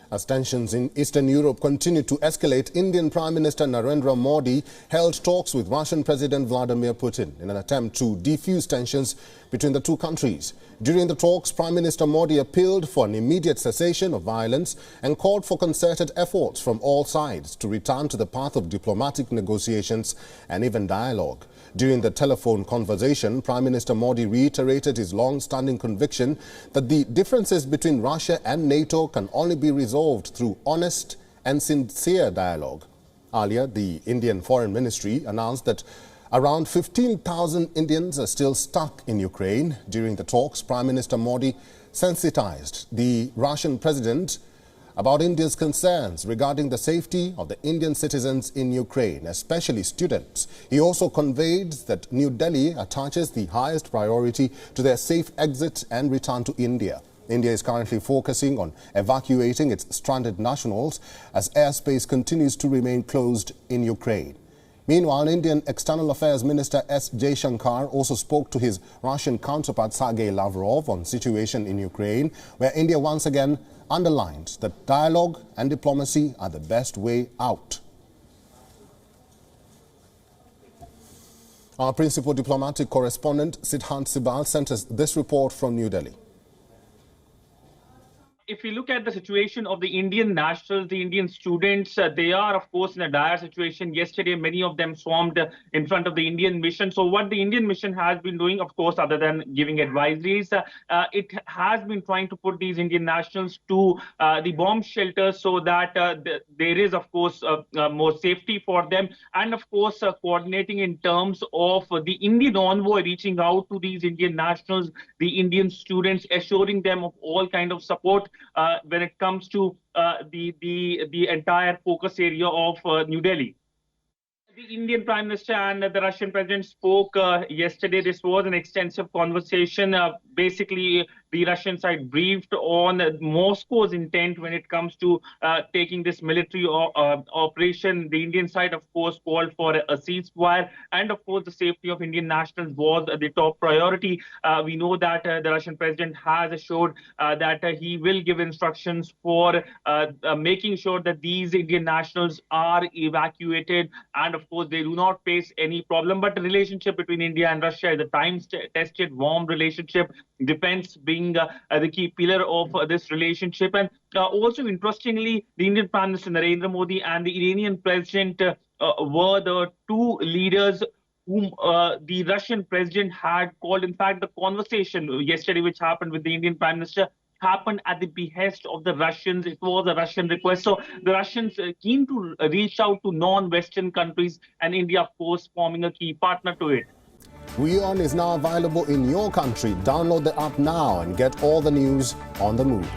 As tensions in Eastern Europe continue to escalate, Indian Prime Minister Narendra Modi held talks with Russian President Vladimir Putin in an attempt to defuse tensions between the two countries. During the talks, Prime Minister Modi appealed for an immediate cessation of violence and called for concerted efforts from all sides to return to the path of diplomatic negotiations and even dialogue. During the telephone conversation, Prime Minister Modi reiterated his long-standing conviction that the differences between Russia and NATO can only be resolved through honest and sincere dialogue. Earlier, the Indian Foreign Ministry announced that around 15,000 Indians are still stuck in Ukraine. During the talks, Prime Minister Modi sensitized the Russian president about India's concerns regarding the safety of the Indian citizens in Ukraine, especially students. He also conveyed that New Delhi attaches the highest priority to their safe exit and return to India. India is currently focusing on evacuating its stranded nationals as airspace continues to remain closed in Ukraine. Meanwhile, Indian External Affairs Minister S. Jaishankar also spoke to his Russian counterpart Sergei Lavrov on situation in Ukraine, where India once again underlined that dialogue and diplomacy are the best way out. Our principal diplomatic correspondent Siddhant Sibal sent us this report from New Delhi. If you look at the situation of the Indian nationals, the Indian students, they are, of course, in a dire situation. Yesterday, many of them swarmed in front of the Indian mission. So what the Indian mission has been doing, of course, other than giving advisories, it has been trying to put these Indian nationals to the bomb shelters so that there is, of course, more safety for them. And, of course, coordinating in terms of the Indian envoy reaching out to these Indian nationals, the Indian students, assuring them of all kind of support when it comes to the entire focus area of New Delhi. The Indian Prime Minister and the Russian President spoke yesterday. This was an extensive conversation. Basically, the Russian side briefed on Moscow's intent when it comes to taking this military operation. The Indian side, of course, called for a ceasefire. And, of course, the safety of Indian nationals was the top priority. We know that the Russian president has assured that he will give instructions for making sure that these Indian nationals are evacuated. And, of course, they do not face any problem. But the relationship between India and Russia is a time-tested, warm relationship. Defense being the key pillar of this relationship. And also, interestingly, the Indian Prime Minister Narendra Modi and the Iranian President were the two leaders whom the Russian president had called. In fact, the conversation yesterday, which happened with the Indian Prime Minister, happened at the behest of the Russians. It was a Russian request. So the Russians keen to reach out to non-Western countries, and India, of course, forming a key partner to it. WION is now available in your country. Download the app now and get all the news on the move.